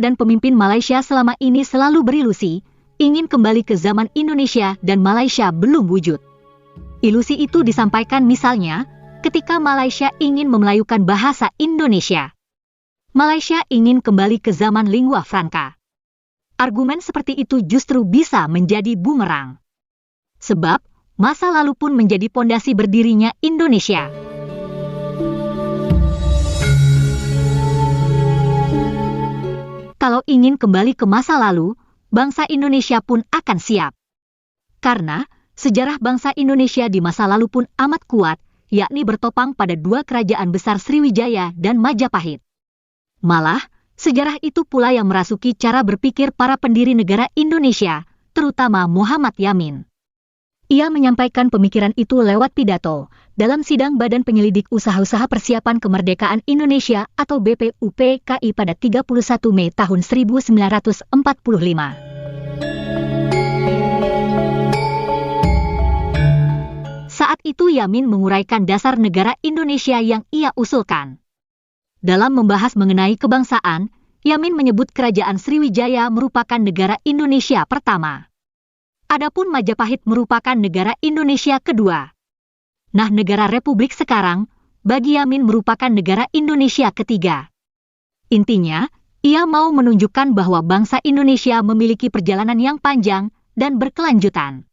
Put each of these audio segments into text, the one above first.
dan pemimpin Malaysia selama ini selalu berilusi, ingin kembali ke zaman Indonesia dan Malaysia belum wujud. Ilusi itu disampaikan misalnya, ketika Malaysia ingin memelayukan bahasa Indonesia. Malaysia ingin kembali ke zaman lingua franca. Argumen seperti itu justru bisa menjadi bumerang. Sebab, masa lalu pun menjadi pondasi berdirinya Indonesia. Kalau ingin kembali ke masa lalu, bangsa Indonesia pun akan siap. Karena, sejarah bangsa Indonesia di masa lalu pun amat kuat, yakni bertopang pada dua kerajaan besar Sriwijaya dan Majapahit. Malah, sejarah itu pula yang merasuki cara berpikir para pendiri negara Indonesia, terutama Muhammad Yamin. Ia menyampaikan pemikiran itu lewat pidato dalam sidang Badan Penyelidik Usaha-Usaha Persiapan Kemerdekaan Indonesia atau BPUPKI pada 31 Mei tahun 1945. Saat itu Yamin menguraikan dasar negara Indonesia yang ia usulkan. Dalam membahas mengenai kebangsaan, Yamin menyebut Kerajaan Sriwijaya merupakan negara Indonesia pertama. Adapun Majapahit merupakan negara Indonesia kedua. Nah, negara Republik sekarang, bagi Yamin merupakan negara Indonesia ketiga. Intinya, ia mau menunjukkan bahwa bangsa Indonesia memiliki perjalanan yang panjang dan berkelanjutan.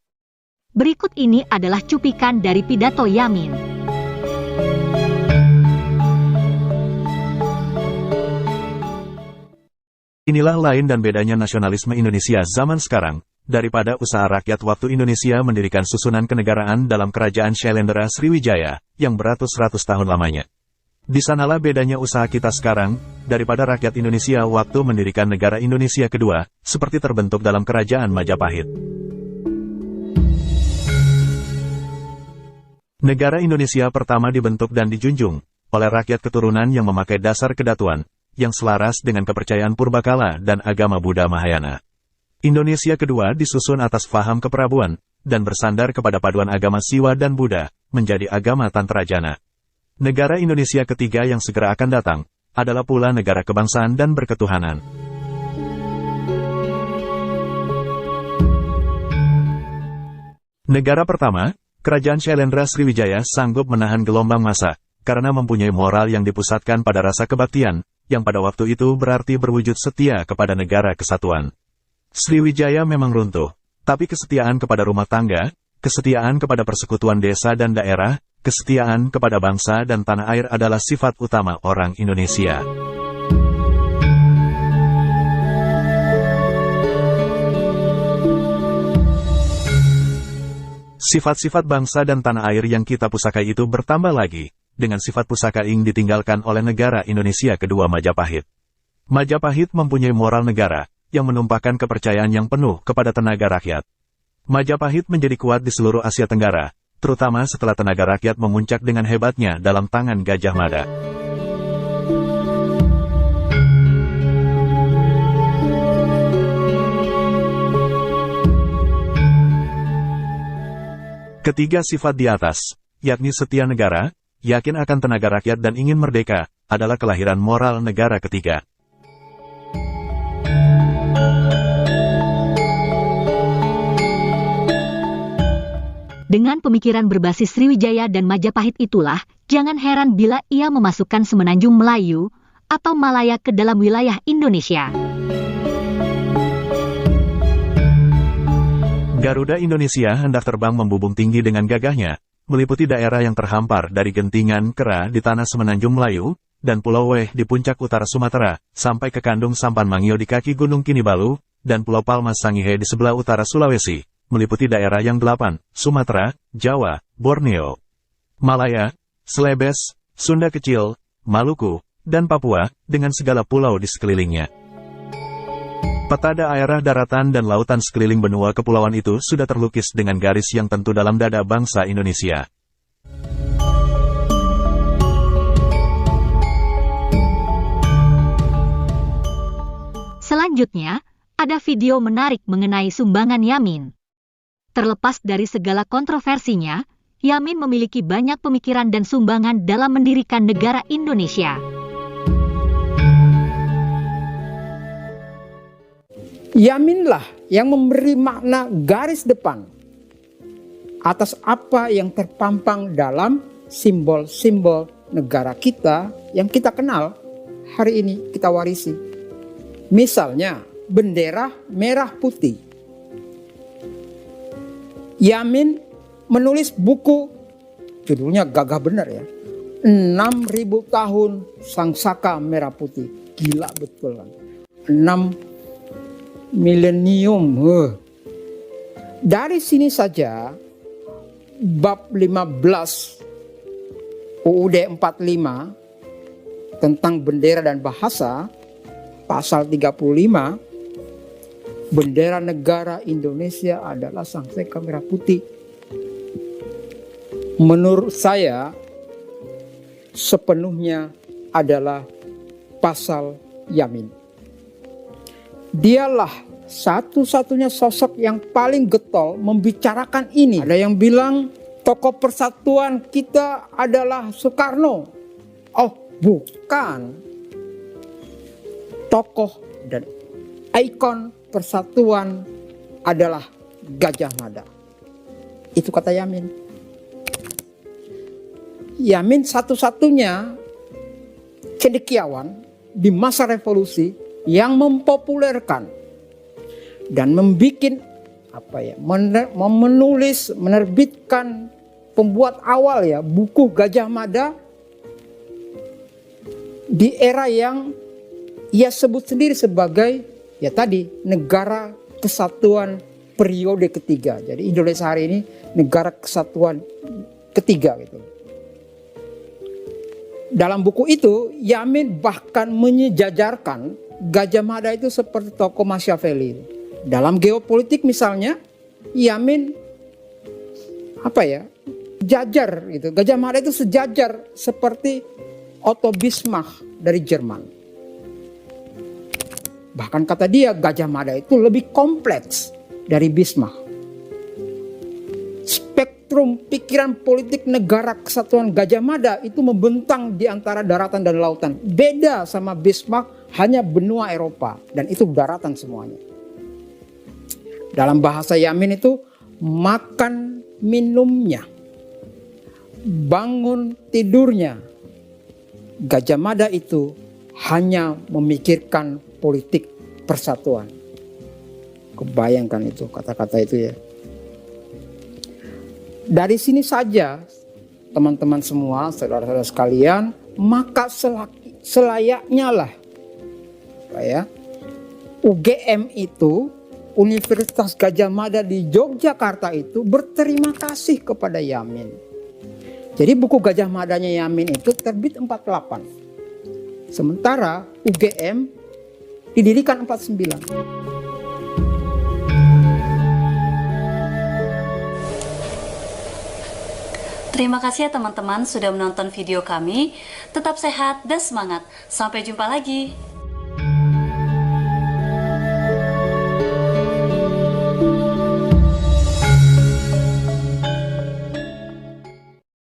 Berikut ini adalah cuplikan dari pidato Yamin. Inilah lain dan bedanya nasionalisme Indonesia zaman sekarang, daripada usaha rakyat waktu Indonesia mendirikan susunan kenegaraan dalam kerajaan Syailendra Sriwijaya, yang beratus-ratus tahun lamanya. Di sanalah bedanya usaha kita sekarang, daripada rakyat Indonesia waktu mendirikan negara Indonesia kedua, seperti terbentuk dalam kerajaan Majapahit. Negara Indonesia pertama dibentuk dan dijunjung oleh rakyat keturunan yang memakai dasar kedatuan, yang selaras dengan kepercayaan purbakala dan agama Buddha Mahayana. Indonesia kedua disusun atas faham keperabuan, dan bersandar kepada paduan agama Siwa dan Buddha, menjadi agama Tantrajana. Negara Indonesia ketiga yang segera akan datang, adalah pula negara kebangsaan dan berketuhanan. Negara pertama, Kerajaan Syailendra Sriwijaya sanggup menahan gelombang massa, karena mempunyai moral yang dipusatkan pada rasa kebaktian, yang pada waktu itu berarti berwujud setia kepada negara kesatuan. Sriwijaya memang runtuh, tapi kesetiaan kepada rumah tangga, kesetiaan kepada persekutuan desa dan daerah, kesetiaan kepada bangsa dan tanah air adalah sifat utama orang Indonesia. Sifat-sifat bangsa dan tanah air yang kita pusakai itu bertambah lagi, dengan sifat pusaka ing ditinggalkan oleh negara Indonesia kedua Majapahit. Majapahit mempunyai moral negara, yang menumpahkan kepercayaan yang penuh kepada tenaga rakyat. Majapahit menjadi kuat di seluruh Asia Tenggara, terutama setelah tenaga rakyat memuncak dengan hebatnya dalam tangan Gajah Mada. Ketiga sifat di atas, yakni setia negara, yakin akan tenaga rakyat dan ingin merdeka, adalah kelahiran moral negara ketiga. Dengan pemikiran berbasis Sriwijaya dan Majapahit itulah, jangan heran bila ia memasukkan Semenanjung Melayu atau Malaya ke dalam wilayah Indonesia. Garuda Indonesia hendak terbang membubung tinggi dengan gagahnya, meliputi daerah yang terhampar dari Gentingan Kera di tanah Semenanjung Melayu, dan Pulau Weh di puncak utara Sumatera, sampai ke Kandung Sampan Mangio di kaki Gunung Kinibalu, dan Pulau Palmas Sangihe di sebelah utara Sulawesi, meliputi daerah yang 8, Sumatera, Jawa, Borneo, Malaya, Celebes, Sunda Kecil, Maluku, dan Papua, dengan segala pulau di sekelilingnya. Peta daerah daratan dan lautan sekeliling benua kepulauan itu sudah terlukis dengan garis yang tentu dalam dada bangsa Indonesia. Selanjutnya, ada video menarik mengenai sumbangan Yamin. Terlepas dari segala kontroversinya, Yamin memiliki banyak pemikiran dan sumbangan dalam mendirikan negara Indonesia. Yaminlah yang memberi makna garis depan atas apa yang terpampang dalam simbol-simbol negara kita yang kita kenal hari ini, kita warisi. Misalnya bendera merah putih. Yamin menulis buku, judulnya gagah benar ya, 6.000 tahun Sangsaka Merah Putih. Gila betul kan. 6 milenium. Dari sini saja bab 15 UUD 45 tentang bendera dan bahasa, pasal 35, bendera negara Indonesia adalah Sangsaka Merah Putih. Menurut saya sepenuhnya adalah pasal Yamin. Dialah satu-satunya sosok yang paling getol membicarakan ini. Ada yang bilang tokoh persatuan kita adalah Soekarno. Oh, bukan. Tokoh dan ikon persatuan adalah Gajah Mada. Itu kata Yamin. Yamin satu-satunya cendekiawan di masa revolusi yang mempopulerkan dan menerbitkan pembuat awal ya buku Gajah Mada di era yang ia sebut sendiri sebagai ya tadi negara kesatuan periode ketiga. Jadi Indonesia hari ini negara kesatuan ketiga gitu. Dalam buku itu Yamin bahkan menyejajarkan Gajah Mada itu seperti tokoh Machiavelli. Dalam geopolitik misalnya Yamin jajar gitu. Gajah Mada itu sejajar seperti Otto Bismarck dari Jerman. Bahkan kata dia Gajah Mada itu lebih kompleks dari Bismarck. Spektrum pikiran politik negara kesatuan Gajah Mada itu membentang di antara daratan dan lautan. Beda sama Bismarck, hanya benua Eropa dan itu daratan semuanya. Dalam bahasa Yamin itu makan minumnya, bangun tidurnya, Gajah Mada itu hanya memikirkan politik persatuan. Kebayangkan itu kata-kata itu ya. Dari sini saja teman-teman semua, saudara-saudara sekalian, maka selayaknya lah UGM itu, Universitas Gajah Mada di Yogyakarta itu berterima kasih kepada Yamin. Jadi buku Gajah Madanya Yamin itu terbit 48. Sementara UGM didirikan 49. Terima kasih ya teman-teman sudah menonton video kami. Tetap sehat dan semangat. Sampai jumpa lagi.